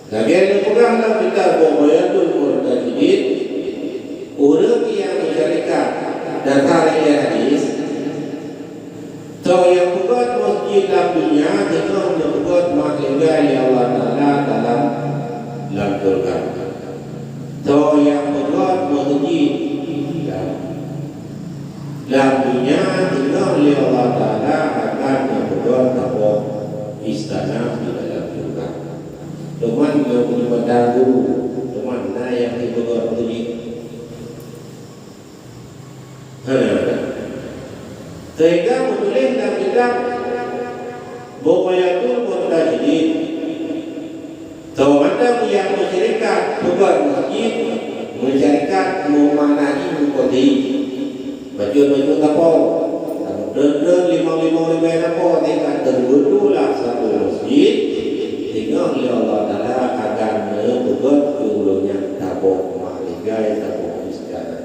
Lagian peganglah kita Bughyatul Murtajidin, orang yang mensyarikat dasar hadis. So yang buat masjid Nabinya dengan membuat mahligai Allah Ta'ala dalam surga. So yang buat masjid Nabinya dengan Allah Ta'ala akan membuat tembok istana di dalam surga. Teman yang punya mendagu, teman yang dibuat masjid. Sehingga menulis dalam kitab Bughyatul Murtajidin. Tawaman yang masyarakat buat masjid, masyarakat memanai mengkoti baju kapau, dan lima kapau tingkat terbudulah satu masjid. Tinggal Allah Ta'ala akan membuat jumlahnya tabok mahligai tabok istana.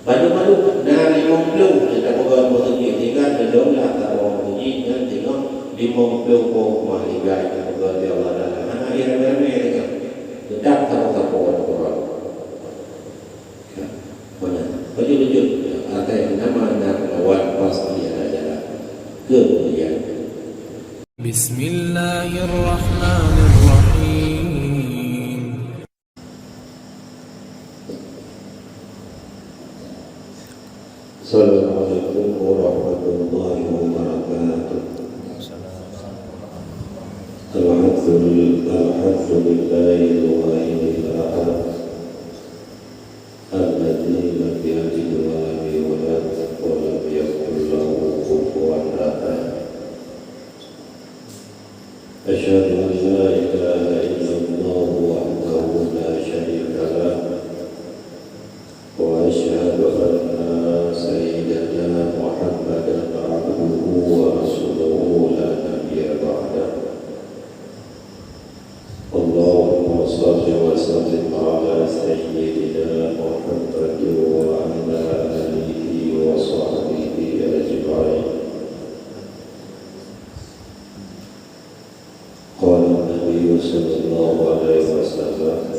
Badu-badu dari 50 kita buat masjid tinggal adalah tabok masjid dan tinggal 50 mahligai kita buat Allah Ta'ala. Anak irama-irama tinggal tetap tabok-tabok orang. Banyak baju-baju ada yang nama lawat pasti ada kemudian. Bismillahirrahmanirrahim. Assalamualaikum warahmatullahi wabarakatuh. Alhamdulillahil wahidil ahad alladzi lam yalid wa lam yulad wa lam yakul lahu kufuwan ahad. Asyhadu an la ilaha illallah wahdahu la syarika lah wa asyhadu anna sayyidana Muhammadan abduhu wa rasuluhu la nabiyya ba'dah. Allahumma shalli wa sallim ala sayyidina Muhammad wa ala alihi wa sahbihi ajma'in. Qala Nabi sallallahu alaihi wasallam,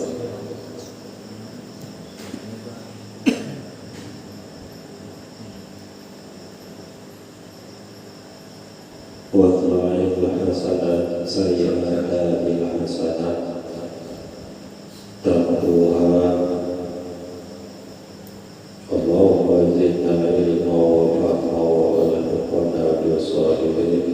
وَاطْلَعِ الْحَسَنَةَ سَيِّئَةً بِالْحَسَنَةِ تَمْحُوهَا. اللهم زدنا علما وفهما وألحقنا بالصالحين.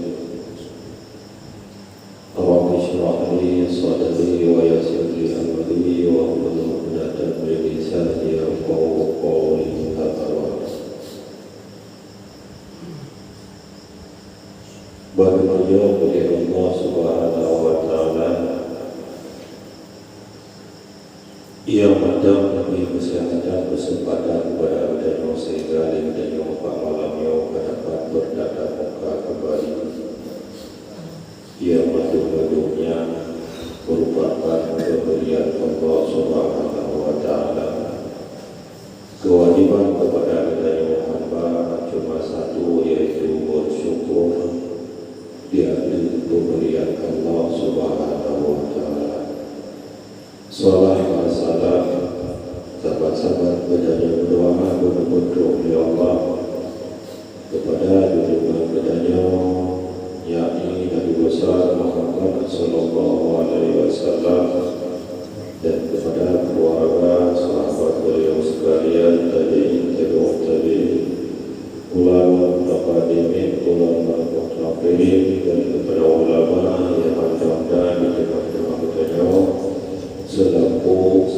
رب اشرح لي صدري ويسر لي أمري واحلل عقدة من لساني يفقهوا قولي. Berdoa kepada Allah Subhanahu wa Ta'ala yang ada memberi kesehatan kesempatan kepada adanya sehingga dan yang malam yang dapat berdatang muka kembali. Yang madu-madunya merupakan pemberian Allah Subhanahu wa Ta'ala. Kewajiban kepada adanya hamba cuma satu, yaitu bersyukur diambil pemberian Allah Subhanahu wa Ta'ala. Salam wa salam sahabat-sahabat berjaya berdoa berbentuk ya Allah kepada junjungan bedanya yakni Nabi besar Muhammad sallallahu alaihi wasallam dan kepada keluarga sahabat beliau sekalian tabi'in tabi'in ulama mutaqaddimin ulama mutaqaddimin dan kepada ulama yang mudah-mudahan di tengah-tengah kita selaku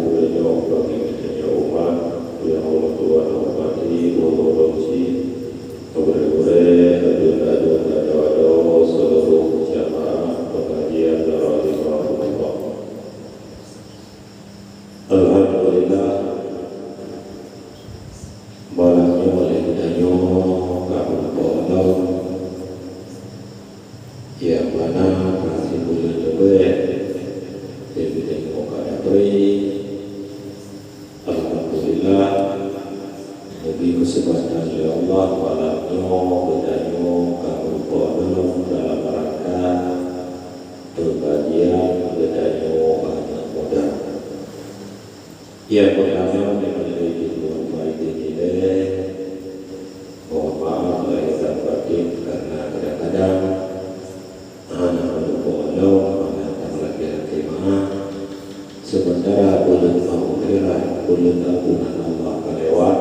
beliau bagi kita umat yang Allah Tuhan hormati hormati adun seluruh jamaah pengajian rahimahullah. Alhamdulillah malamnya oleh budaya kabul pondok yang mana masih boleh lebih dari muka beri. Alhamdulillah lebih kesempatan ya Allah malamnya budaya kabul pondok dalam rangka berbagi Yang pertama memiliki dua baik ini. Mohon maaf lahir dan batin karena kadang-kadang anak berbohong, anak laki-laki maaf. Sementara bulan akhirat, bulan ampunan Allah kelewat.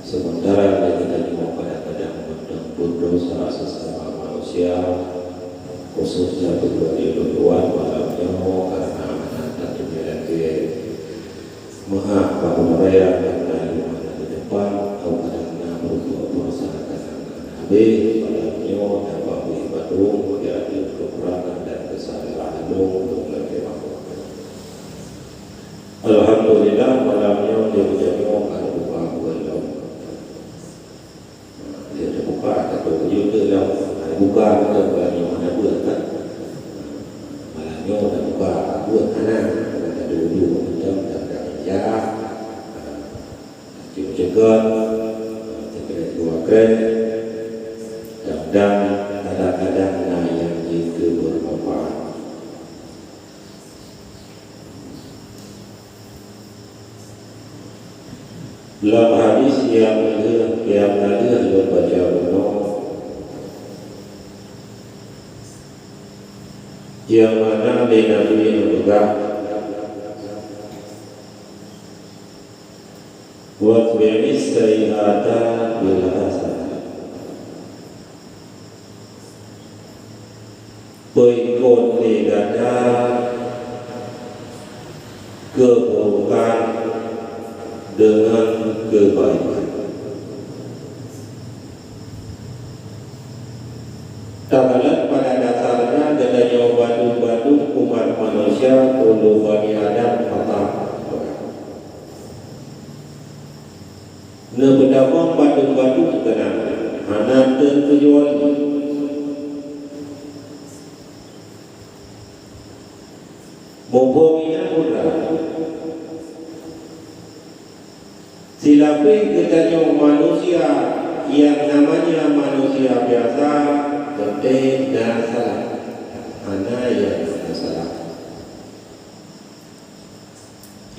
Sementara kita juga kadang-kadang menembus dosa sesama manusia, khususnya kedua Tuhan malamnya karena anak tak dimiliki. Maha Bapak Raya karena di mana di depan kau kadang-kadang berbuat dosa kadang-kadang habis malamnya dapat beribadah menjadi kekurangan dan kesalahan untuk lebih baik. Alhamdulillah malamnya dia menjadi ada buka belum. Dia terbuka atau juga lah ada buka atau bagi mana buat kan. Malamnya ada buka buat anak ada dulu macam ya. Juga terkait dua dan kadang-kadang yang itu bermanfaat. Dalam hadis yang ada baca benar yang mana Nabi menegak buat beris sayyi'ata bil hasanah pengikut negara keburukan dengan kebaikan. Tabalat pada dasarnya adanya batu-batu umat manusia untuk Bani Adam kata. Nebedamang batu-batu terkenal, anak tertujuan. Bombongnya mudah. Silapi ketanya manusia yang namanya manusia biasa penting dan salah. Mana yang salah?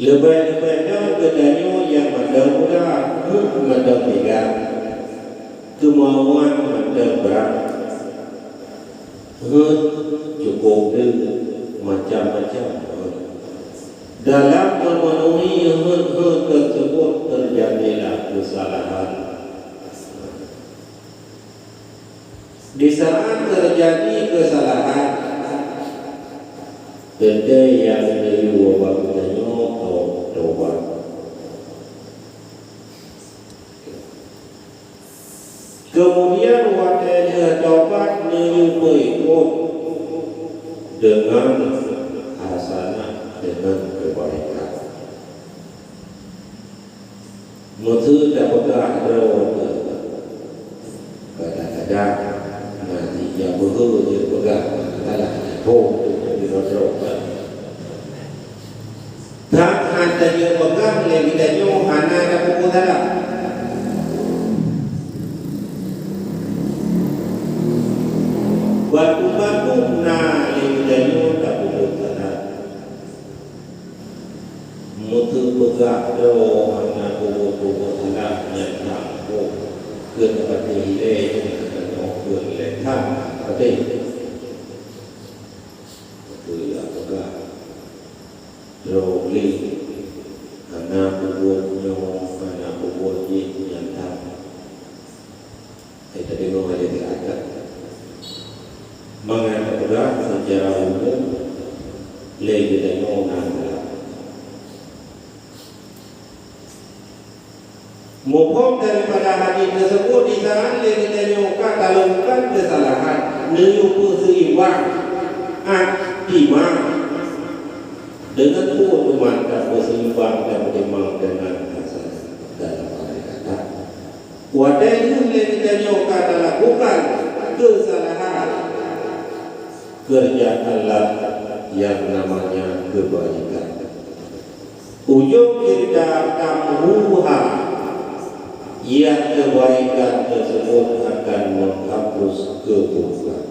Lebih-lebihnya ketanya yang mudah-mudah, mudah-mudah kemauan mudah-mudah cukup macam-macam. Dalam memenuhi hal tersebut terjadilah kesalahan. Di saat terjadi kesalahan, benda yang diwawabannya atau taubat. Kemudian waktu taubat menyukai dengan hasanah, dengan kebaikan. Mutu dapat ada kadang-kadang nanti yang berhubung dia pegang adalah home di roda. Tak ada dia pegang lagi tanya anak ada pukul dalam. Batu-batu na lagi tanya tak pukul dalam. Mutu pegang doa anak pukul dalam yang tak pukul. Kepada diri Letak Tapi Itu ya pegang Roli Anak bubuhnya Anak bubuhnya Nyata Kita dengar ada di atas Mengatakan secara umum Lagi tengok nangka Mukhom daripada hadis tersebut di saat kita nyokak kalau bukan kesalahan menyukur seimbang aktimah dengan pun dan berseimbang dan berimbang dengan hasanah dalam kata wadah itu kita nyokak adalah bukan kesalahan kerjakanlah yang namanya kebaikan ujung kita kamuha yang kebaikan tersebut akan menghapus keburukan.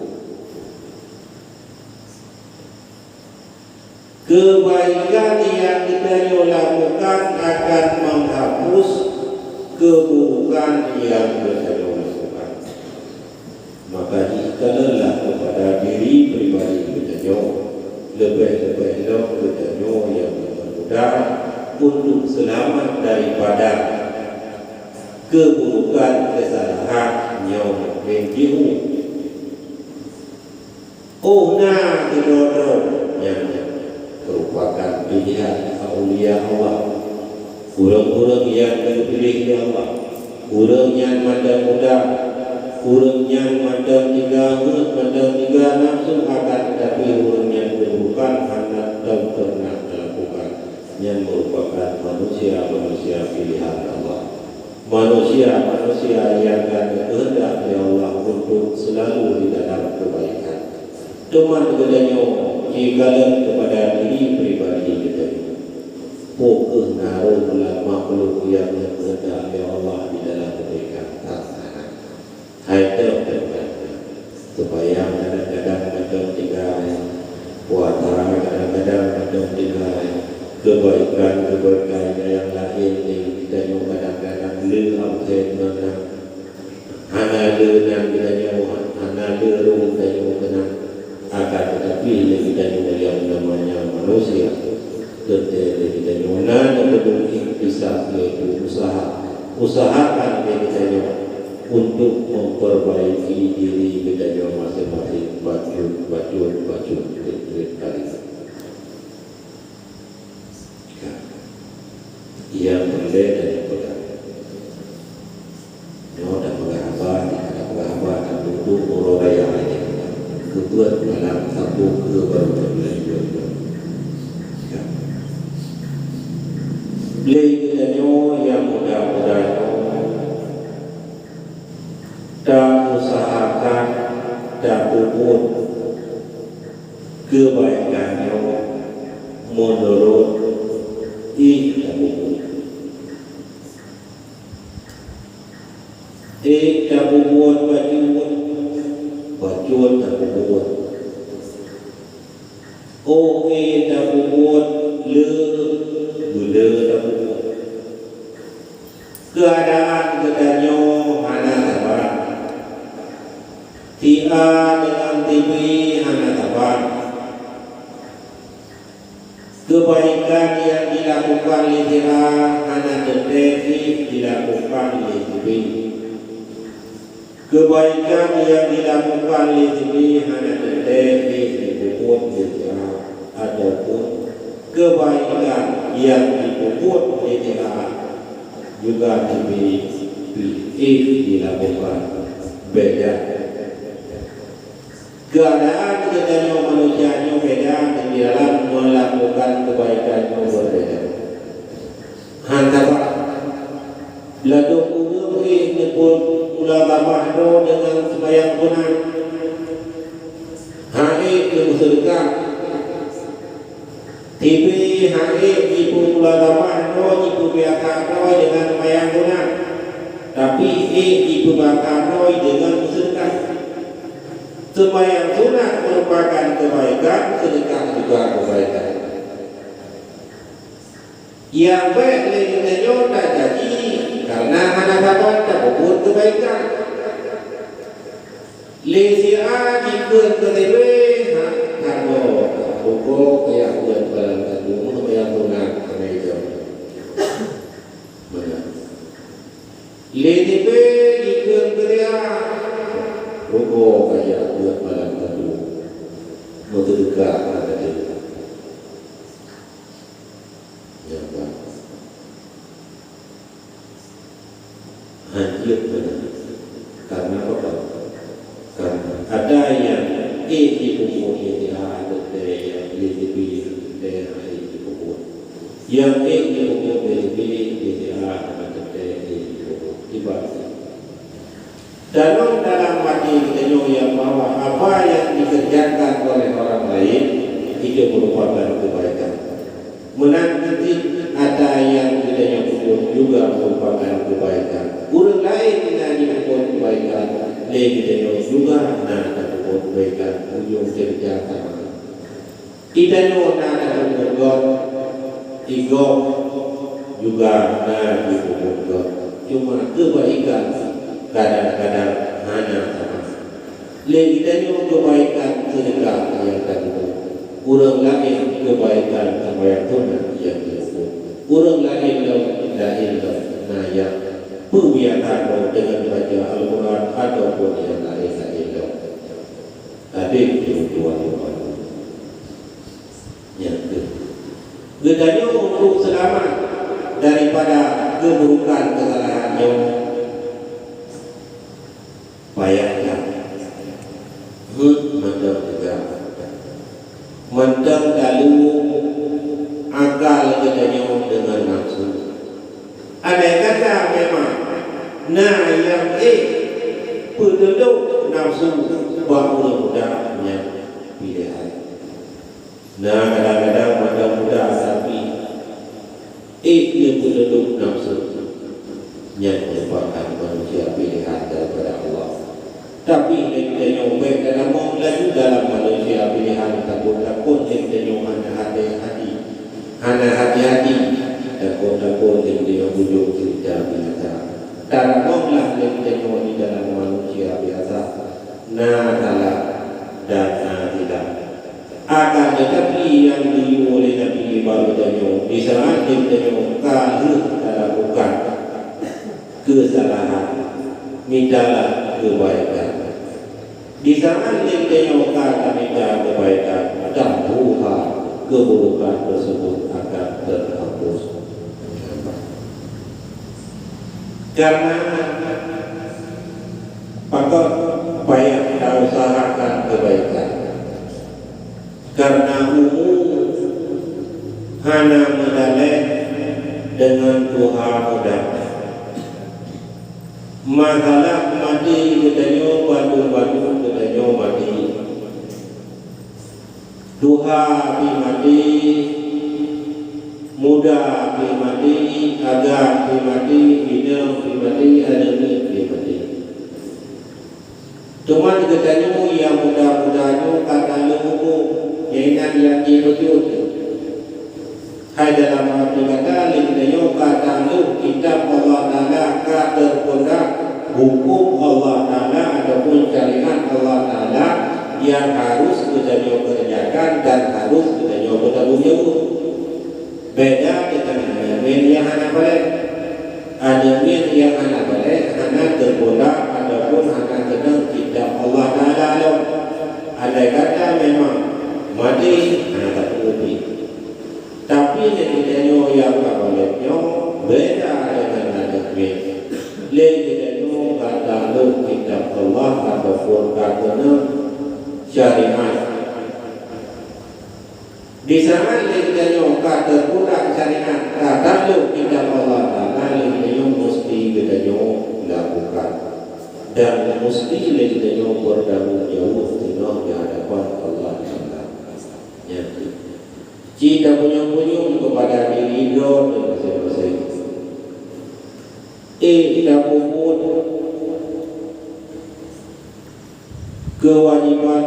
Kebaikan yang kita lakukan akan menghapus keburukan yang kita lakukan. Maka ikhlaslah kepada diri pribadi kita lebih-lebih kita yang mudah untuk selamat daripada keburukan kesalahan yang menjiu. Nah kedua-dua yang merupakan pilihan aulia Allah, orang-orang yang dipilih Allah, orang yang muda-muda, orang yang tiga nafsu akan tetapi orang yang bukan anak dan pernah melakukan, yang merupakan manusia pilihan Allah, manusia yang akan kehendak Allah untuk selalu di dalam kebaikan. Teman kepadanya jikalau kepada diri pribadi kita fokus naruh dalam makhluk yang kehendak Allah di dalam kebaikan tanah. Itu supaya kadang-kadang macam tiga puasa, kadang-kadang macam tiga kebaikan yang lain ni kita yang kadang-kadang lewat mana hana lewat kita yang hana lewat kita yang akan tetapi kita yang namanya manusia kita yang mana peduli bisa yaitu usahakan kita yang untuk memperbaiki diri kita yang masing-masing baju kali yang berbeda dan berbeda. Ada pengalaman, dan duduk orang raya ini. Kebuat dalam satu baru belajar. Belajar yang mudah-mudahan tak usahakan, tak puput kebaikannya menurut tak puput. Tak puput baju tak puput. Tak puput le tak puput. Keadaan kedanyo hana sabar. Tia dengan TV hana sabar. Kebaikan yang dilakukan litera hana deteksi dilakukan oleh TV. Kebaikan yang dilakukan litera hana deteksi dipuput litera ataupun kebaikan yang dipuput litera juga dilakukan beda. Keadaan kita manusianya beda di dalam melakukan kebaikan berbeda. Hantara lalu umur pun ulama dengan sembahyang punang hari bersedekah TV hari ibu ulama ibu biasa dengan sembahyang punang tapi ibu bakar dengan bersedekah. Sembahyang sunat merupakan kebaikan, sedekah juga kebaikan. Yang baik lehernya tak jadi karena anak kawan tak berbuat kebaikan. Lesia jika ketebe kalau pokok kayak buat barang tanggung sembahyang sunat meja. Mana? Lesia jika kerja rokok kayak buat malam tadu motor dekat ada dia ya Pak hancur benar karena apa? Karena ada yang dipukul dia ada yang dipukul yang dipukul dia ada dipukul tiba-tiba dalam hati kita yang bahwa apa yang dikerjakan oleh orang lain itu merupakan kebaikan. Menanti ada yang kita pun juga merupakan kebaikan. Orang lain yang pun kebaikan, lain kita juga pun kebaikan. Ujung cerita sama. Kita nak God, ego juga ada dihubung God. Cuma kebaikan kadang-kadang hanya sama. Lagi kebaikan sedekah yang tangguh. Kurang lain kebaikan yang Tuhan yang dihubung. Kurang lain nah yang kebiasaan dengan baca Al-Quran ataupun yang lain-lain. Adik tuan-tuan. Gedanya untuk selamat daripada keburukan kesalahan yang payahnya mendam juga mendam lalu akal gedanya dengan nafsu. Andai kata memang yang penduduk nafsu baru mudahnya pilihan. Kadang-kadang mudah-mudah tapi dia penduduk nafsu yang merupakan manusia pilihan daripada Allah. Tapi kita nyobek dalam lagi dalam manusia pilihan takut-takut kita nyobek hati-hati takut-takut dia bujuk cerita biasa. Dan monglah kita nyobek di dalam manusia biasa. Dan tidak. Akan tetapi yang dirimu oleh Nabi baru tanya di saat kita kalau lakukan kesalahan mintalah kebaikan. Di saat kita minta kebaikan dan Tuhan keburukan tersebut akan terhapus. Karena maka payah kita usahakan kebaikan. Karena umum hana medalek dengan Tuhan mudah. Masalah mati ketanyo batu-batu ketanyo mati. Duha pi mati, muda pi mati, agak pi mati, bina pi mati, adami pi mati. Cuma ketanyo yang muda-mudanya kata lemuku yang dirujut. Hai dalam arti kata ketanyo kata lu kitab Allah Ta'ala kata terpondok hukum Allah Ta'ala ataupun syariat Allah Ta'ala yang harus kita kerjakan dan harus kita bertanggung jawab. Beda dengan yang hanya boleh, ada yang hanya boleh, hanya terpondok ataupun hanya kena kitab Allah Ta'ala. Ada kata memang mati hanya tak lebih. Tapi kita yang tak boleh beda dengan ada lagi dengan kata lu kitab Allah ataupun kata syariat. Di sana kita kata pula syariat kata lu kitab Allah Ta'ala kita mesti kita lakukan dan mesti kita bertanggung jawab di hadapan Allah Ta'ala. Kita punya kepada diri dan masing-masing. Kita puput kewajiban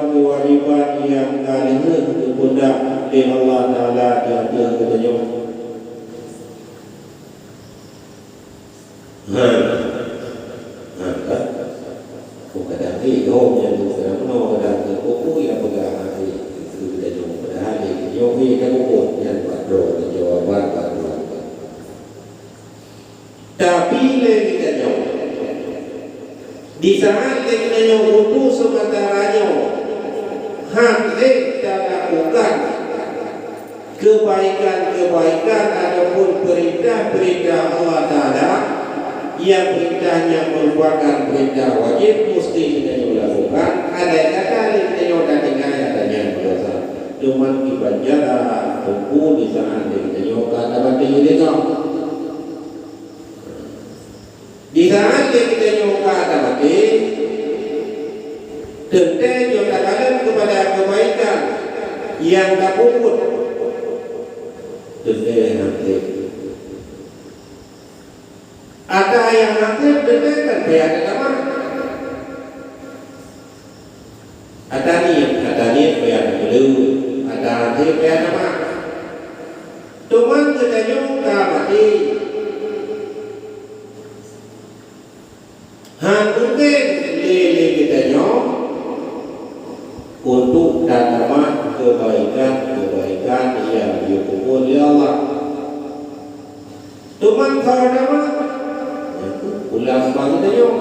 yang kalinya kepundak oleh Allah Ta'ala yang dia katanya kadang yang kadang kadang kuku yang pegang itu kita jumpa pada hari yogi kan puput yang padro jawaban padro. Tapi kita jauh di saat kita butuh sementaranya hak kita lakukan kebaikan ataupun perintah Allah Ta'ala yang perintahnya merupakan perintah wajib mesti kita lakukan. Ada kata kita tinggal adanya dosa cuma dibanjara buku di saat kita kata batin ini di saat kita kata batin tentang kalian kepada kebaikan yang tak puput tentang nanti ada yang nanti tentang pihak agama ada ni pihak dulu ada nanti pihak agama kita nyuka mati mungkin lele kita nyok untuk tanaman kebaikan yang dihukum oleh Allah. Tuman kalau nama ulang bagi kita nyok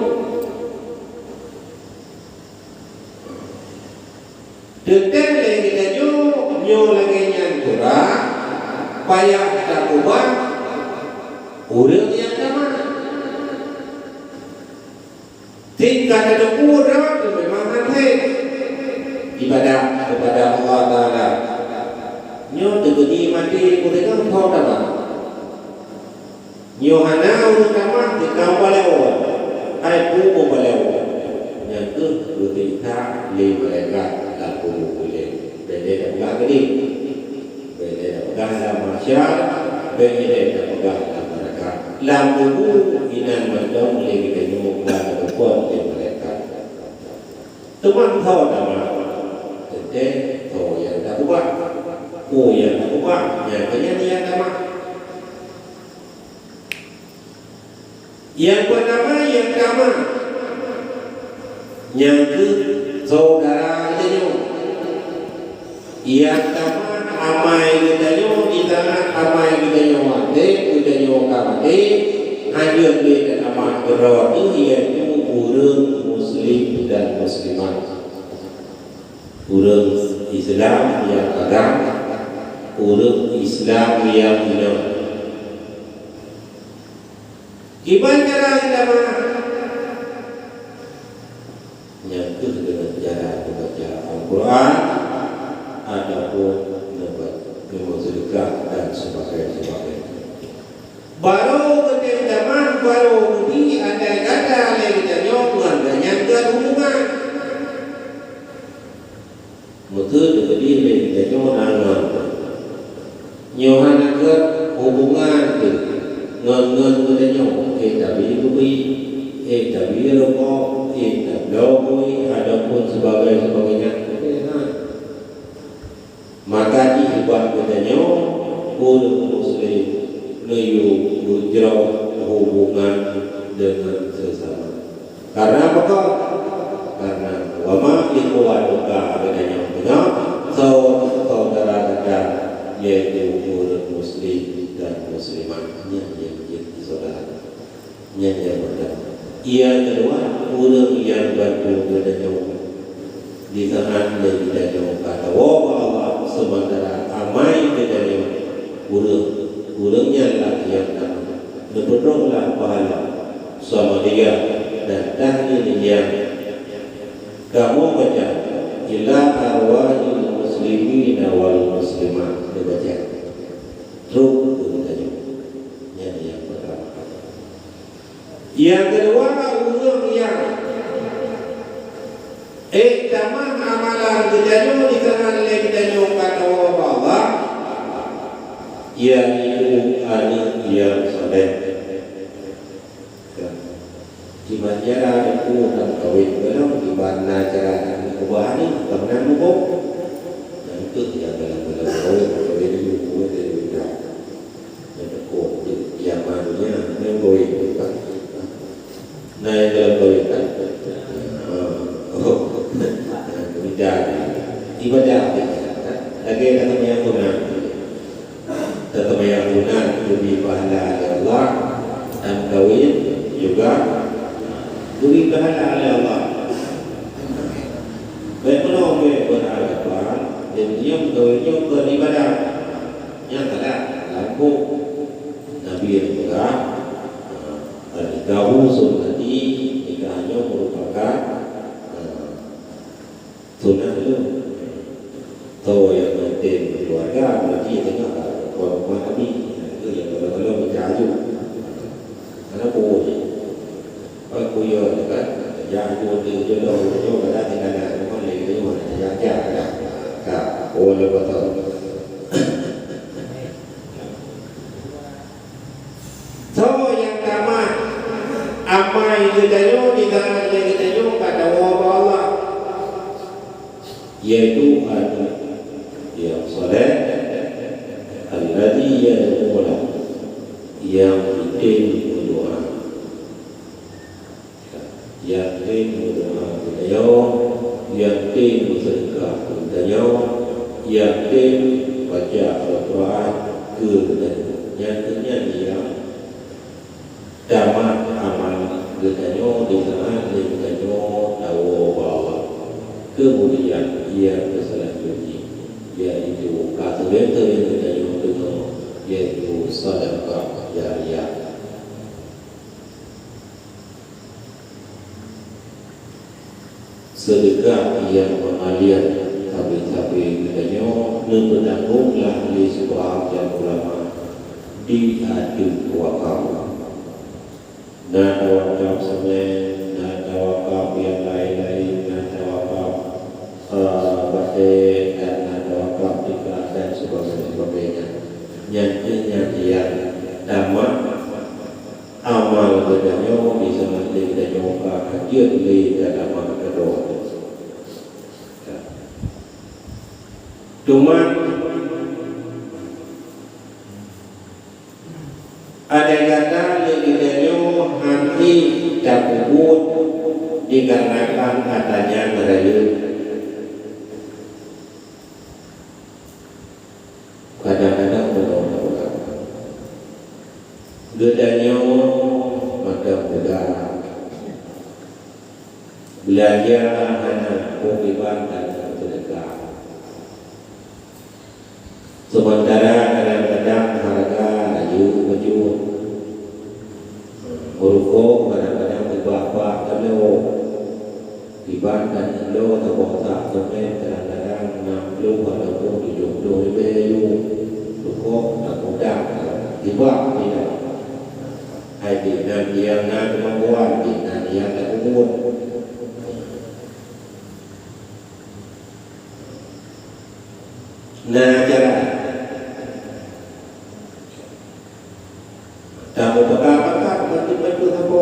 detail lagi kita nyok lagi yang kurang payah tak ubah urang yang sama tingkat ada kurang memang hati ibadah kepada Allah Ta'ala nyo tegedi mati kurang kau dapat nyo hana urang dapat dikau balewa hai pumu balewa yang tu ketika li mereka tak pumu boleh beda tak gini beda tak dalam masyarakat beda tak dalam mereka lampu inan mandong li kita nyo dan kuat di mereka teman kau nama tete kau yang tak buat yang tak buat yang kenyataan nama yang pertama yang nama yang ke saudara kita yang pertama amai kita di tangan amai kita ate kita kamate hadir di nama berdoa yaitu urang muslim dan muslimat urang Islam yang agama urang Islam yang benar gimana cara kita yang dengan cara membaca Al-Quran ataupun membaca dan sebagainya baru ketika baru di ada kata kita nyongan dan nyangka hubungan betul diberi kita nyongan nyongan ke hubungan tu ngon kita nyongan tapi tapi rokok tapi adapun sebagainya maka diubah kita nyongan muslim layu berjauh hubungan dengan sesama. Karena apa? Karena wama ikhwanuka adanya punya saudara kita yaitu orang muslim dan muslimatnya yang jadi saudara. Yang pertama. Yang kedua orang yang bantu adanya di tangan yang tidak kata Allah sementara amai adanya urangnya lah yang berdoalah pahala sama dia dan tahlil yang kamu baca ila arwahil muslimin wal muslimat baca terus tanya yang pertama yang kedua urang yang tamam amalan kita di tangan kita kata Allah yaitu anak yang soleh. Di mana itu dan kawin belum di mana cara ubah ini karena mukok dan itu yang dalam kawin itu itu ada kok yang manunya mengkawin kan. Nah yang dalam kawin kan ibadah lagi katanya punah tetap yang punah lebih pahala oleh Allah dan kawin juga lebih pahala oleh Allah. Baik menolong berhadapan dan dia kawinnya beribadah yang tidak lampu Nabi yang juga tahu sunnati nikahnya merupakan sunnah itu tahu yang penting keluarga berarti tengah orang Nabi itu yang kalau berjaju karena aku ya kan yang itu jodoh pada tinggal rumah lagi itu yang jaga kak oleh betul tahu yang pertama apa itu tahu di dalam kita tahu kata Allah yaitu yang soleh al-ladzi sekali ia mula yang penting berdoa, yang penting berdoa kita yang penting bersedekah kita yang penting baca Al-Quran kita nyatanya dia tamat amal kita di saat kita tahu bahwa kemudian ia berselanjutnya yaitu kata betul yang kita dengar yaitu sedekah jariyah. Sedekah yang mengalir tapi kita berdanggunglah di sebuah ulama di hati wakaf dan wakaf semen dan wakaf yang lain-lain dan wakaf batik dan wakaf tiga dan sebagainya yang tamat amal bedanya bisa menjadi kita nyoba hadir di dalam kedua. Cuma ada kata bedanya hati takut dikarenakan katanya merayu. Kadang-kadang benar-benar bedanya mudah-mudah belajar hanya kehidupan dan sedekah. Sementara kadang-kadang harga laju wujud merukuk kadang-kadang berbapa kalau tiban dan lo atau tak sampai kadang-kadang 60 ataupun 70 lebih rukuk tak mudah tiba tidak hai di dan yang nak kemampuan di dan yang tak umur nah cara tamu pakar baju apa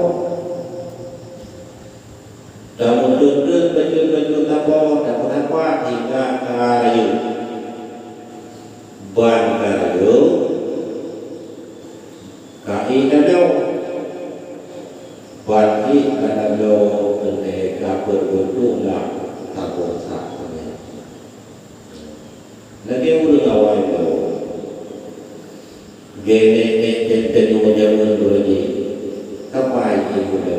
tamu turun baju apa tak apa hingga kayu ban kayu kai dadau ban i kadau mereka berbentuklah takut sakitnya lagi urut awal itu gene tentu jangan berani kapai itu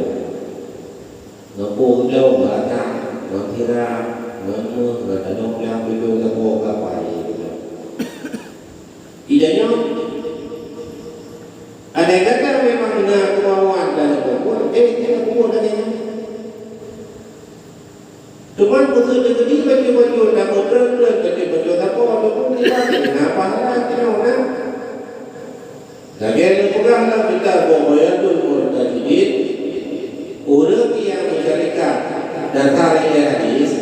ngapu lau bata ngakira ngamu ngadong yang itu ngapu kapai itu idanya ada yang kata memang dengan kemauan dan kemampuan tidak kemauan adanya cuman betul-betul ini baju-baju tak betul-betul baju-baju tak apa-apa kenapa hati orang lagi yang peganglah kita bahwa murtadin orang yang mensyarikat dan tarikh hadis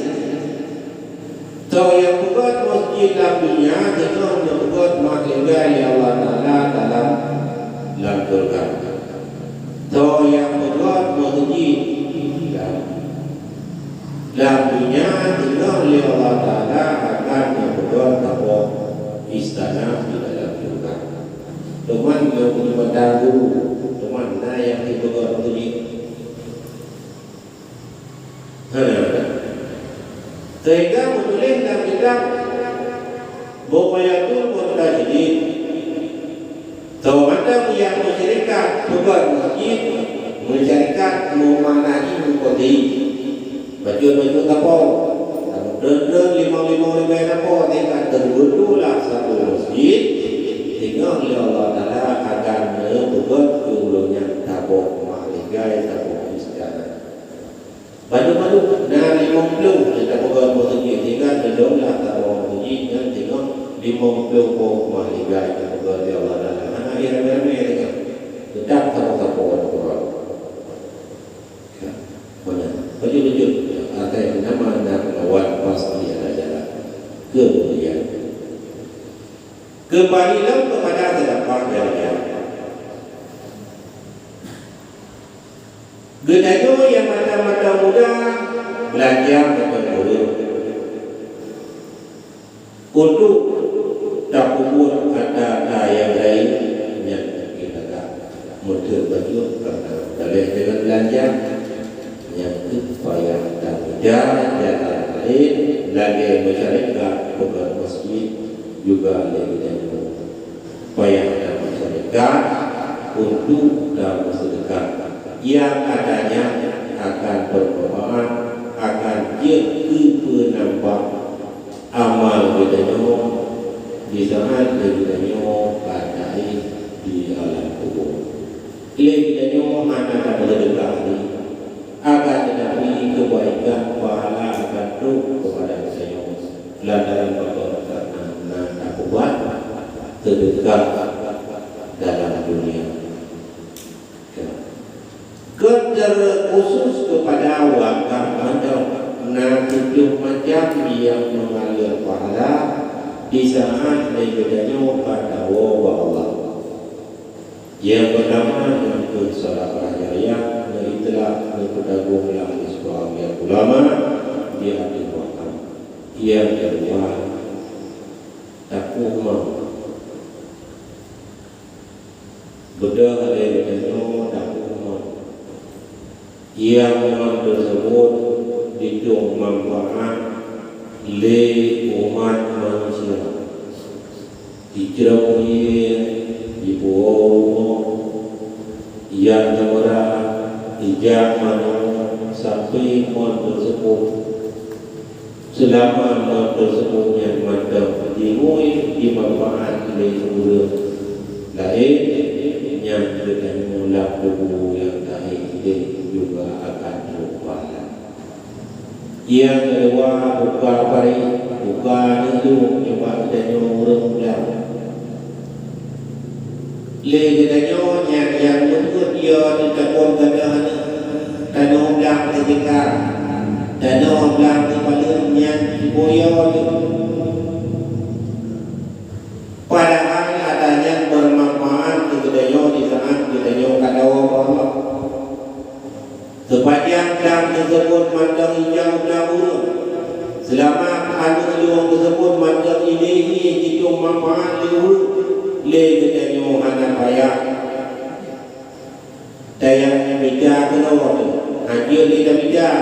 so yang buat masjid Nabinya dengan yang buat makhlukai Allah Ta'ala dalam surga so yang buat masjid Nabinya dengan Allah Ta'ala akan yang buat istana di dalam surga. Teman yang punya bandaru, teman yang dibuat begini. Sehingga menulis dalam kitab Buqayatul Murtadin. Tahu ada yang mensyarikat bukan masjid, mensyarikat memanai mengkoti baju-baju kapau. Dan lima-lima kapau tingkat terbentuklah satu masjid. Sehingga Allah Ta'ala akan membuat jumlahnya tabung mahligai tabung istana badu-badu nah 50 kita bukan masjid tinggal jumlah tabung masjid dan tinggal 50 mahligai tabung Allah Ta'ala anak irama-irama dengan tetap tabung-tabung Al-Quran banyak baju-baju ada yang nama dan awal pasti ada jalan kemudian kembalilah kepada sedekah jariyah. Gedayo yang mata-mata muda belajar kepada guru untuk tak kubur kata yang lain masyarakat bukan masjid juga lain payah masyarakat untuk dalam sedekah yang katanya akan bermanfaat, akan jadi penambah amal kita di saat kita kadai di alam kubur. Ia kita akan bersedekah ini akan tetapi kebaikan pahala akan terus kepada saya. Lantaran berdoa karena aku buat sedekah dalam dunia. Khusus kepada wakaf macam 7 macam yang mengalir pahala di saat bedanya pada Allah. Yang pertama untuk sedekah jariah, itulah kedagung yang sebagian ulama dia diwakaf. Yang kedua takwumah bedah dari takwumah yang tersebut ditung manfaat le umat manusia dijauhi dibawa yang temurah ijak mana sampai mon tersebut selama mon tersebut yang mantap dimui dimanfaat le urang lain yang dengan mulak buku yang baik juga akan berpahala. Yang kedua buka pari, buka itu cuma kita orang bilang. Le kita yang untuk dia ditakut keadaan tanah bilang ketika tanah bilang kepada yang boyo padahal adanya bermanfaat kepada di saat kita kata Allah. Sepanjang dalam tersebut mandang hijau dahulu selama ada luang tersebut mandang ini itu manfaat dahulu le kita anak payah dayang bijak kenapa hadir kita bijak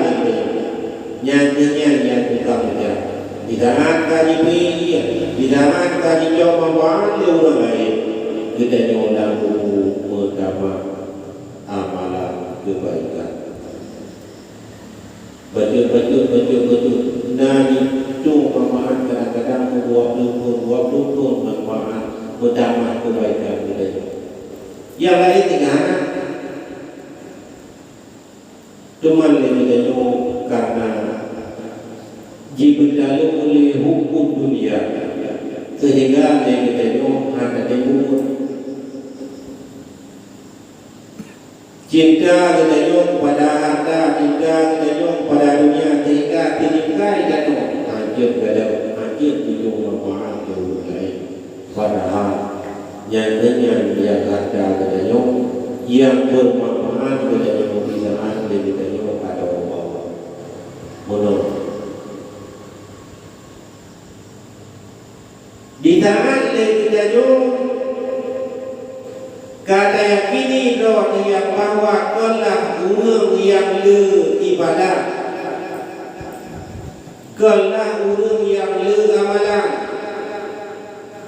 nyanyinya yang kita bijak di saat kaji pilih di saat kaji jauh manfaat dahulu lain kita nyodang buku pertama amalan kebaikan betul nah itu manfaat kadang-kadang membuat manfaat pertama kebaikan kita yang lain tinggal cuman kita karena dibedali oleh hukum dunia sehingga kita ada dibuat cinta kita kepada harta, cinta kita kepada dunia sehingga dinikahi kita hancur kepada hancur ujung manfaat yang lain. Padahal yang harta kita yang bermanfaat kita bisa ada kita pada Allah. Menurut di tangan kita kata yakini roh yang bahwa kelah urang yang le ibadah kelah urang yang le amalan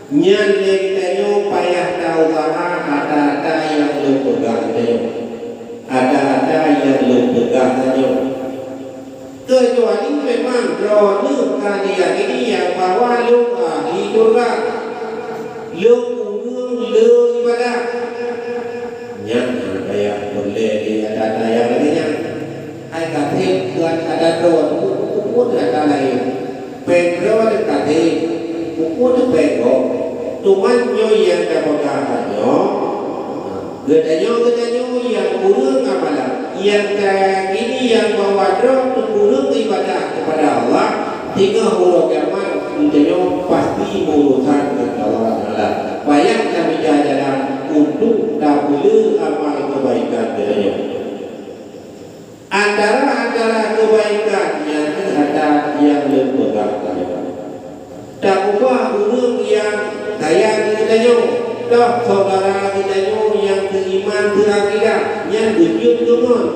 nyan le kita payah tahu bahwa ada yang le pegang ada yang le pegang kecuali memang roh le kata yakini yang bahwa lu ahli surga lu urang le ibadah yang kayak boleh ada yang lainnya ai kata buat ada doa pun ada lain pedro kata pun pedro tuan yang dapat katanya gedanya yang urang amalan yang kayak ini yang bawa doa urang ibadah kepada Allah tinggal huruf kiamat gedanya pasti urusan dengan Allah Taala bayang kami jalan untuk dahulu amal kebaikan dia. Antara kebaikan yang ada yang lebih besar. Dakwah urang yang sayang kita dah saudara kita yang beriman berakidah yang bujur dengan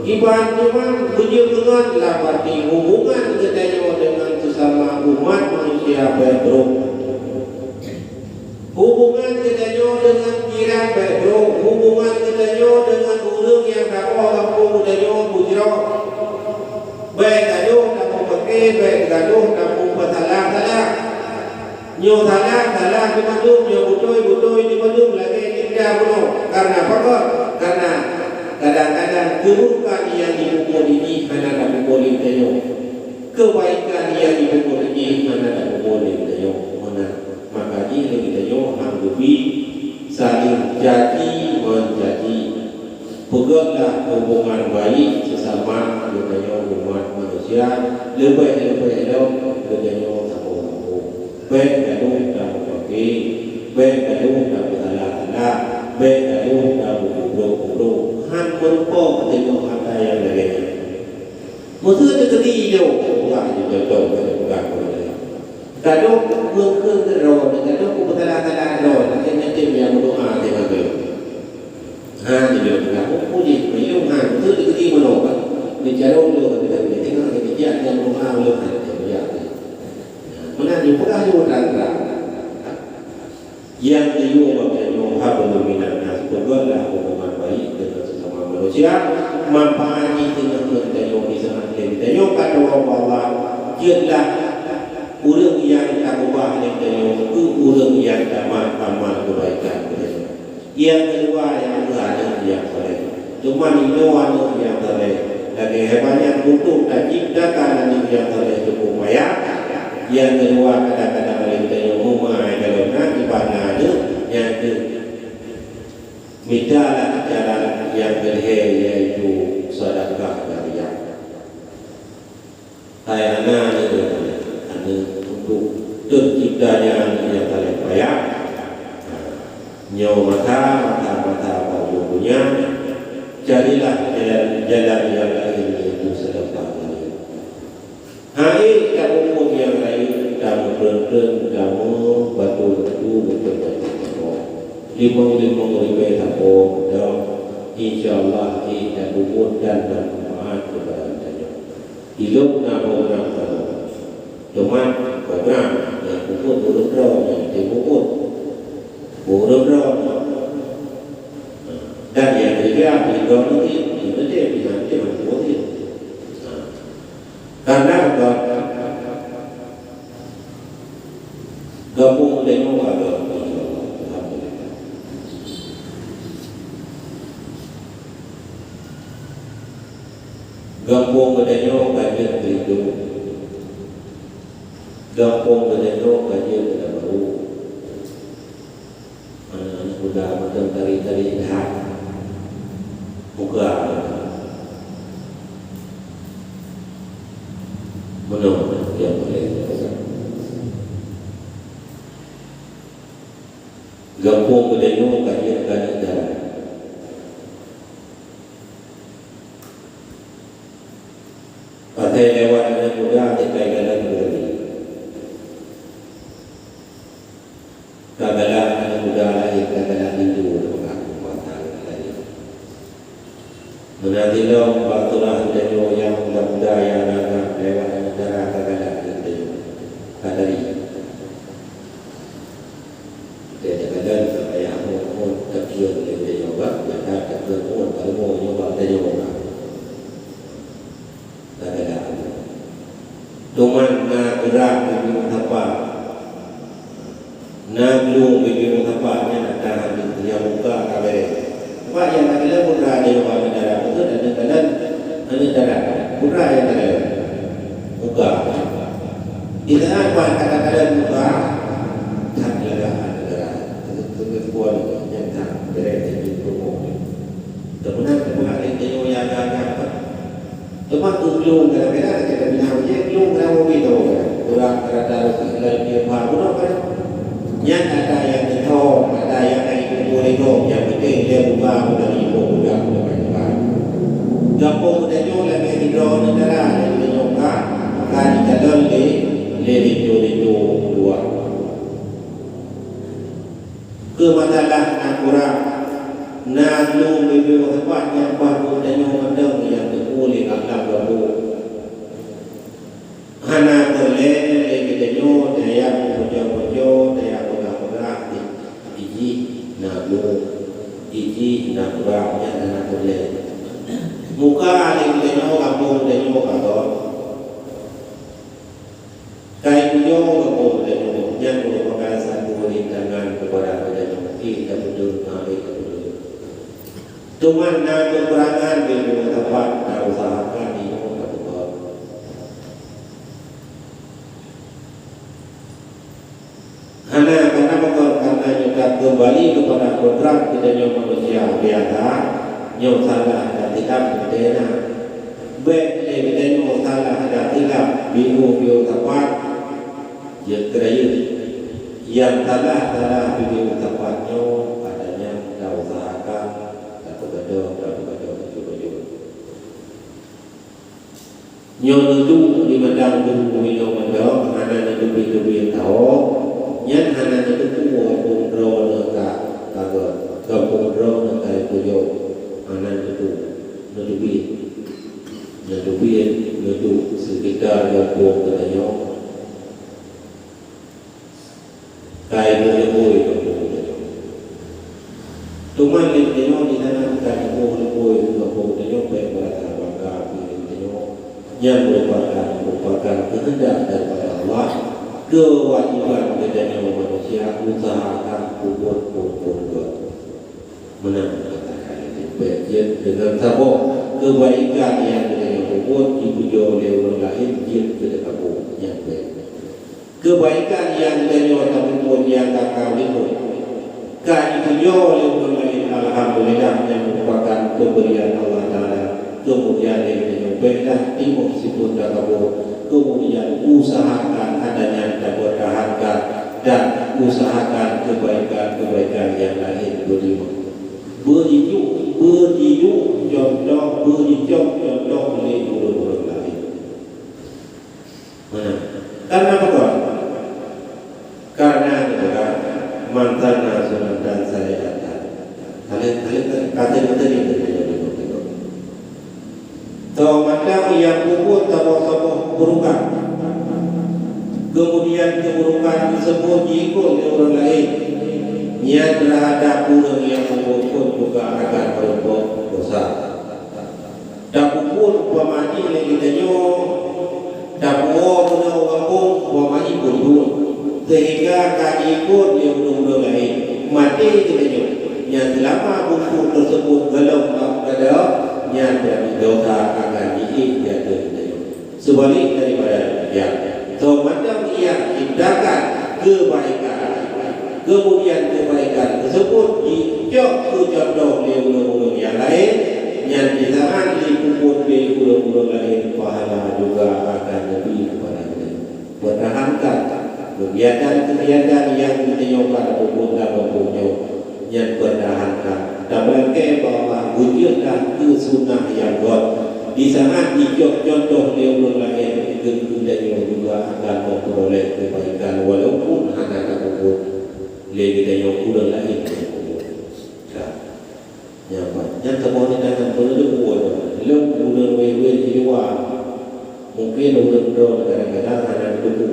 ibadah cuma bujur dengan lah berarti hubungan kita dengan sesama umat manusia baik bro. Hubungan kita dengan jiran baik bro. Hubungan kita dengan orang yang dakwah kampung kita bujro. Baik gaduh kampung pakai, baik gaduh kampung patalah. Nyo talah di Bandung, nyo butoi di Bandung lagi tidak bunuh. Karena apa kok? Karena kadang-kadang keburukan yang dipukul ini mana tak pukul itu. Kebaikan yang dipukul ini mana tak pukul itu. Mana? Maka ini kita hanggupi saling jadi menjadi. Peganglah hubungan baik sesama kita umat manusia. Lebih kita baik gaduh tak berpaki, baik gaduh tak bersalah-salah, baik gaduh tak berkumpul-kumpul. Han merupakan tengok harta yang lainnya. Masa ada keti jauh, bukan juga jauh bukan boleh. Gaduh mengkeng roh, gaduh bersalah-salah roh, nanti yang berdoa dengan beliau. Han dia bilang, puji, beliau han, masa ada keti menolak. Bicara beliau kata dia tengok dia yang berdoa beliau han. Menanti pernah terang yang diubahkan hablum minan nas bergala hubungan baik dengan sesama manusia manfaati dengan kita di sana kita kata Allah jelah urang yang tak ubah yang kita urang yang tamat amal kebaikan yang kedua yang ada yang soleh cuma itu ada yang soleh lagi hebatnya untuk ciptakan yang soleh cukup banyak. Yang kedua kadang-kadang kita rumah kalau nak ibadah yang mintalah cara yang berhenti yaitu sedekah jariah. Saya anak untuk terciptanya yang paling baik. Nyawa mata punya carilah jalan yang lain yaitu sedekah jariah. Hai kamu yang lain kamu berden kamu batu-batu betul-betul limau ribu tapo dan insyaallah kita bukan dan manfaat kepada kita hidup nama orang tahu cuma orang yang pukul buruk yang dipukul buruk dan yang terjadi di dalam itu dia bisa mati karena gabung dengan agama Alhamdulillah. Gabung dengan kajian itu, gabung dengan kajian baru. Sudah macam tari dah, buka. Menurut yang boleh gabung dengan kajian jalan pakai lewat dengan mudah kita jalan berani kagalah dengan mudah lagi kagalah Hindu mengaku matang lagi menadilah batulah dengan yang mudah yang agak lewat dengan cara kagalah itu kadari kadang saya mau terjun dari yoga, jangan terjun pun kalau mau yoga dari yoga. Kadang cuman nak gerak begini apa, nak belum begini apa, nak tahan yang muka kabel. Apa yang nak kita pura di yoga negara itu dan kadang negara pura yang negara muka. Tidak apa kadang-kadang muka tak negara. Buat yang tak beres di rumah. Teman-teman itu yang agak cuma ujung kadang-kadang kita bilang je ujung kalau itu kurang kerana lagi baru kan. Yang ada yang ditolong, ada yang naik itu yang penting dia buka dari buka macam. Gabung dengan lagi di dalam negara yang dinyokah akan jalan itu dua. Kemasalah akurat Naglu bibir tempat yang baru dan yang mendeng yang terpulih akan baru Hana terleh kita nyo daya pojo-pojo daya pegah-pegah iji nabu iji nakurangnya dan nakurle muka aling kita nyo kampung kita nyo kator kai punya kampung kita nyo yang merupakan satu rintangan kepada kita nyo kita betul nabi betul cuman nak kekurangan bila tempat nak usahakan di nyo karena juga kembali kepada kodrat kita yang manusia biasa yang salah dan tidak berbeda baik kita yang salah dan tidak bingung tepat yang terakhir yang salah bingung tepatnya adanya kita usahakan dan bekerja yang itu di medang tubuh yang medang karena itu lebih tahu yang hanya itu kuat kontrol negara kagak kontrol negara punya anak itu nutupi sekitar yang buang katanya kayak boleh cuma katanya di sana kayak boleh katanya baik pada bangga katanya yang merupakan kehendak daripada Allah kewajiban kita manusia usahakan kubur menangkan baik dengan sabuk kebaikan yang kita kubur dipuji oleh orang lain dia kita kabur yang baik kebaikan yang kita kubur yang tak kawin kan dipuji oleh orang lain alhamdulillah yang merupakan pemberian Allah Taala kemudian yang kita beda timur sipun tak kabur kemudian usahakan adanya keberkahan dan usahakan kebaikan yang lain berijuk contoh oleh orang lain. Karena apa? Karena mantan nasional dan saya kalian kata ini. So macam yang puput sabuk keburukan kemudian keburukan tersebut diikut oleh orang lain niat terhadap orang yang puput juga akan berbuat dosa dan puput pemati yang kita nyo dan puput orang kampung pemati pun sehingga kan ikut yang orang lain mati kita nyo yang selama puput tersebut belum ada yang dari dosa akan diikat sebalik daripada yang so macam ia ciptakan kebaikan kemudian kebaikan tersebut dicok contoh oleh ulama yang lain yang di zaman dipuput oleh ulama lain pahala juga akan lebih kepada kita bertahankan kegiatan-kegiatan yang ditunjukkan puput dan mempunyai yang bertahankan dan bangkai bahwa wujudlah ke sunnah yang buat di saat dicok contoh dia orang lain kemudian juga akan memperoleh kebaikan walaupun hanya kubur lebih dari orang lain yang semua ini akan perlu buat belum orang wewe di luar mungkin orang kadang-kadang hanya kubur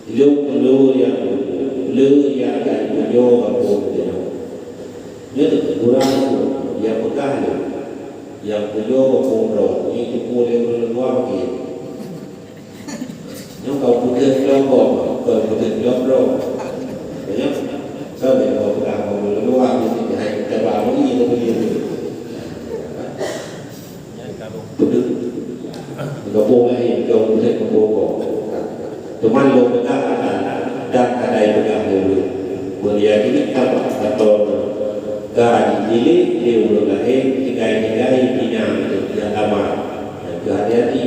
belum yang akan punya kubur dia kurang yang pegah yang punya kumroh ini boleh berluar lagi yang kau putih kelompok kau putih kelompok banyak sampai kau pegah kau berluar ini hanya terbaru ini tu begini putih kelompok lain kau putih kelompok cuman kau pegah dan ada yang pegah dulu berlihat apa atau kan dili di ulun lain tigai-tigai dinam yang lama kehati-hati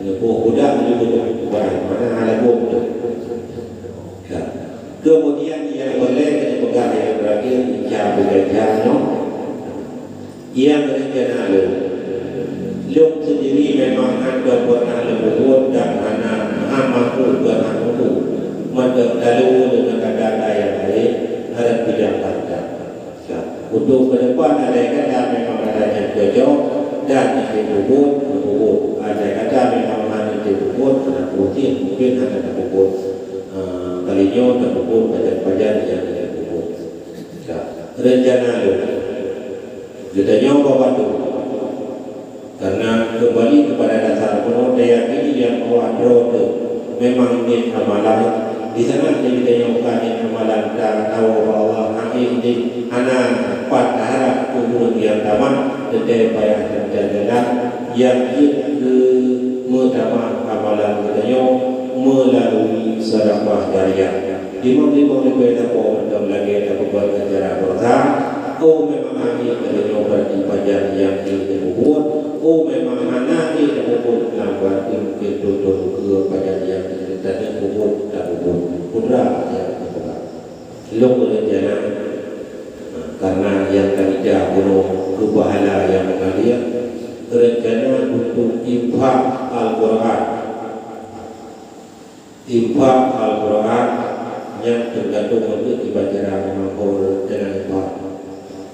ngebuh budak menyebut barang mana ada bom kemudian yang boleh kita pegang yang berakhir ijab bekerja yang berencana luk sendiri memang ada pernah lebut dan anak mampu dan mampu maka lalu dengan kata yang lain harap tidak pandang untuk ke depan ada kata memang ada yang cocok dan yang dibubut ada kata memang ada yang dibubut dan putih mungkin ada puput kalinya ada puput pajan yang ada puput. Rencana kita nyoba bantu karena kembali kepada dasar penuh daya ini yang wadah memang ini amalan di sana kita nyoba ini amalan dan tahu bahwa hari ini anak pada umur yang tamat tetapi payah terjaga yang ke mutama amalan kita melalui sedekah jariah di mana kita pun lagi ada beberapa cara berkah. Oh memang hari kita nyoba di pajar yang kita buat. Oh memang anak kita buat nampak kita tutup ke pajar yang kita buat tak buat pudra yang kita buat. Lalu rencana karena yang tadi gunung kebahala yang mengalir rencana untuk infak Al-Quran. Infak Al-Quran yang tergantung untuk dibaca memang rencana infak.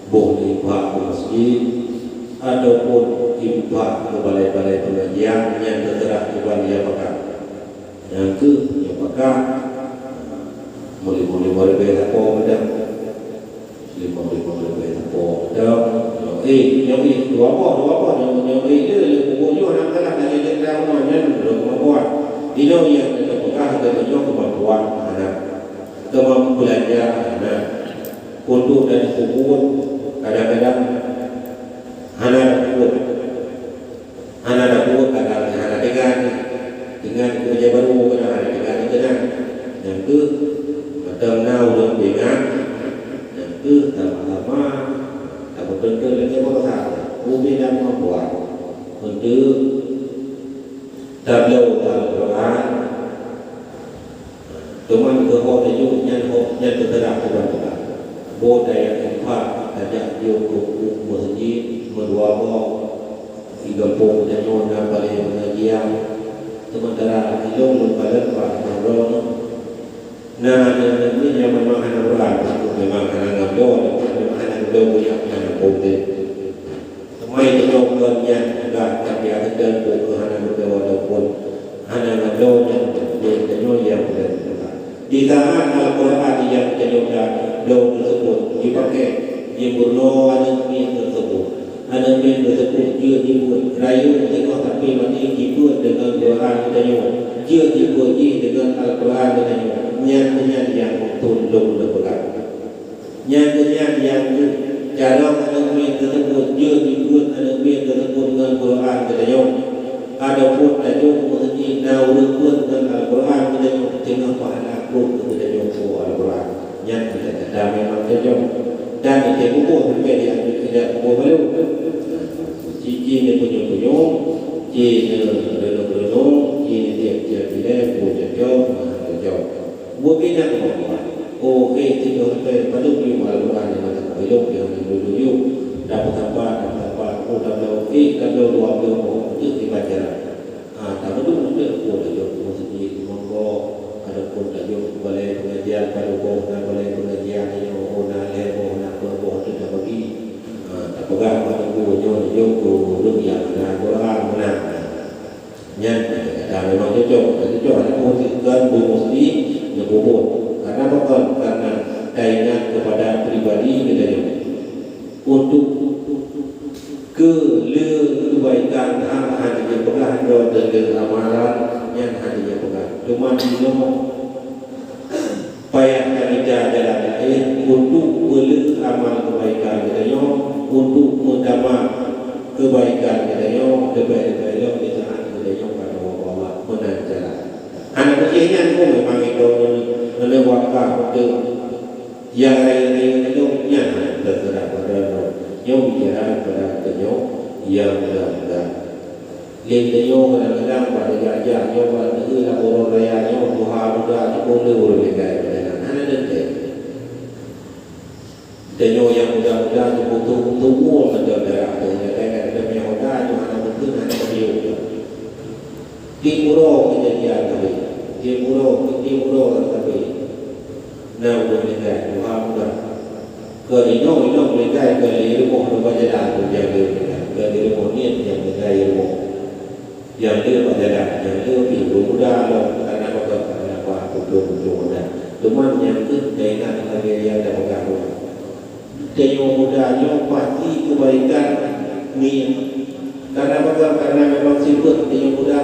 Boleh infak ke masjid ataupun infak ke balai-balai pengajian yang tertera di Bandia Pakar. Yang ke yang Pakar mulai berbeza dan lima berbeza dan yang ini dua apa yang ini dia punya anak-anak dari negara mana belum membuat ini yang kita Pakar kita kemampuan anak kemampuan belajar anak untuk dan kubur. Kadang-kadang anak buat kadang-kadang dengan kerja baru kadang-kadang yang ke matang dan dengan yang ke lama-lama tak betul lagi berkah bumi dan membuat untuk tablau Al-Quran teman kehormatan yang terterap kepada budaya infak ajak dia ke masjid berwabah di kampung dan nyonya balai pengajian sementara hidung pada Pak Nurul. Nah ini yang memang anak berat memang anak ngabdo memang anak ngabdo yang anak putih semai terjoganya enggak kerja dan buku anak ngabdo walaupun anak ngabdo yang nyonya di tangan Al-Quran yang terjognya do tersebut dipakai di burno ada min tersebut dia dibuat rayu tengok tapi mati dibuat dengan Quran kita nyoba dia dibuat dengan Al-Quran kita nyoba nyanyian yang tunduk lepas nyanyian yang cara ada min tersebut dia dibuat ada min tersebut dengan Quran kita nyoba ada pun ada mengerti naur pun dengan Al-Quran kita nyoba tengok pahala pun kita nyoba Al-Quran yang kita dah memang terjauh dan kita buku sampai dia tidak buku baru cici ni punya cici renung cici tiap-tiap bila buku jauh buku bina kemampuan tidak sampai pada beli Al-Quran yang macam hidup yang dulu dapat apa kalau dua itu dibaca tak betul masjid monggo ada pun tajuk balai pengajian pada balai pengajian yang itu dah bagi tak pegang pada bukunya rum yang Quran menang yang memang cocok ada posisikan buku muslim yang buku karena apa? Karena kaitan kepada pribadi kita untuk kebaikan hanya yang pegang dan amalan yang hanya pegang cuma payah kita jalan lain untuk beli amal kebaikan kita untuk utama kebaikan kita kebaikan kita pada Allah menang jalan anak kecilnya pun memang itu melewatkan untuk yang lain itu yang terserah pada yang bicara pada yang benar-benar Lihat kadang-kadang pada gajah, pada negeri orang raya, Tuhan muda, cukup lewat legai. Ada dendam. Tenyo yang muda-muda cukup tumbuh macam darah. Ada punya muda, cuma ada betul ada dia. Timuro kejadian tadi. Timuro tapi. Nah, udah legai, Tuhan muda. Kerino legai, kerino rumah jalan tu jaga. Kerino ni yang legai rumah. yang dia pada yang dia pintu muda loh karena apa pintu muda cuman yang itu dengan lagi yang ada pengaruh yang mudanya pasti kebaikan ni karena karena memang sibuk yang muda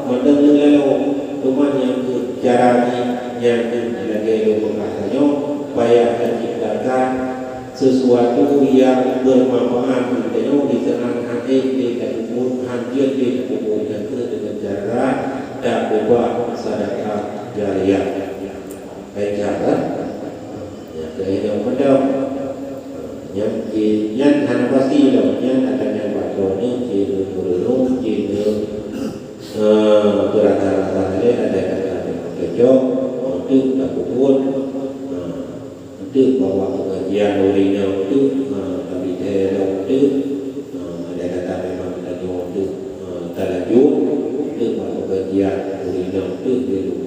madang lelo cuman yang itu caranya yang itu lagi pengaruhnya supaya menciptakan sesuatu yang bermanfaat di tengah hati dan umur hadir di umur yang dengan cara dan ubah sedekah jariah. Baik cara ya yang pada yang hanya pasti yang adanya patronya di turun di berata-rata ada kata kejok untuk lakukan untuk bawa pengajian dorinya untuk tapi untuk ada kata memang ada untuk talajud untuk bawa pengajian dorinya untuk